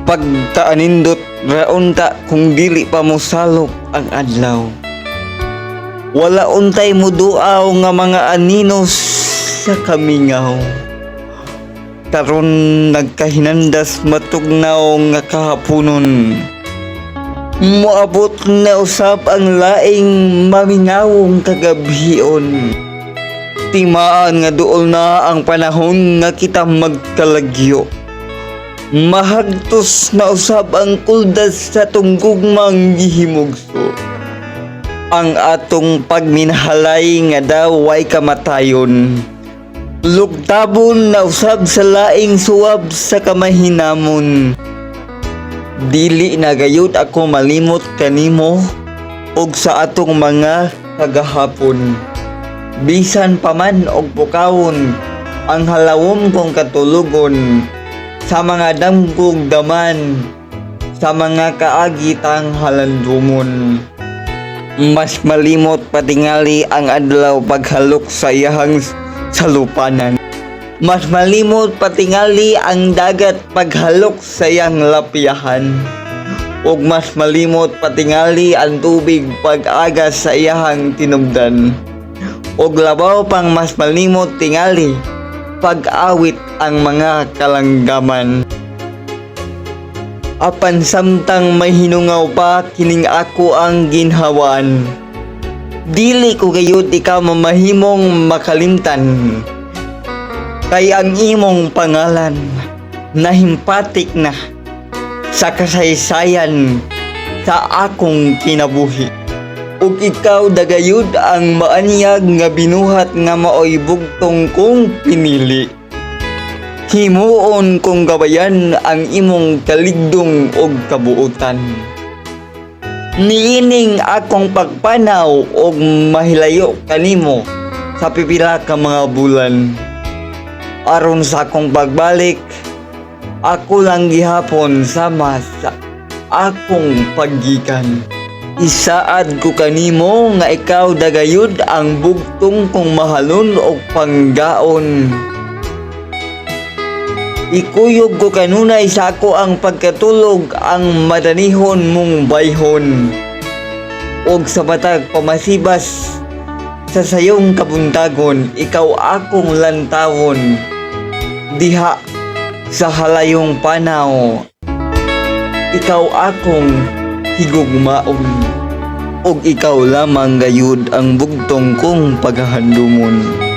pagtaanindot raunta kung dili pa mo salok ang adlaw. Wala untay mo duaw nga mga aninos sa kamingaw. Karon nagkahinandas matugnaw nga kahaponon. Moabot na usab ang laing mamingawong kagabhion. Timaan nga duol na ang panahon nga kita magkalagyo. Mahagtos na usab ang kuldas sa tunggugmang gihimugso. Ang atong pagminahalay nga daw way kamatayon. Lugtabon na usab sa laing suwab sa kamahinamon. Dili na gayud ako malimot kanimo og sa atong mga kagahapon. Bisan pa man og pukawon ang halawom kong katulogon sa mga damgog daman sa mga kaagitang halandumon. Mas malimot patingali ang adlaw paghalok sa iyahang salupanan. Mas malimot patingali ang dagat paghalok sa iyang lapiyahan. Ug mas malimot patingali ang tubig pag-agas sa iyahang tinubdan. Ug labaw pang mas malimot tingali pag-awit ang mga kalanggaman. Apan samtang may hinungaw pa kining ako ang ginhawan. Dili ko gayud ikaw mamahimong makalimtan. Kay ang imong pangalan nahimpatik na sa kasaysayan sa akong kinabuhi. Ug ikaw dagayud ang maanyag nga binuhat nga maoy bugtong kong pinili. Himuon kong gabayan ang imong kaligdong ug kabuutan. Niining akong pagpanaw ug mahilayo kanimo sa pipila ka mga bulan. Aron sa akong pagbalik, ako lang gihapon sama sa akong paggikan. Isaad ko kanimo nga ikaw dagayud ang bugtong kong mahalon o panggaon. Ikuyog ko kanunay sa ako ang pagkatulog ang madanihon mong bayhon. Og sa matag pamasibas sa sayong kabuntagon, ikaw akong lantawon. Diha sa halayong panaw, ikaw akong higugmaon. Og ikaw lamang gayud ang bugtong kong paghahandumon.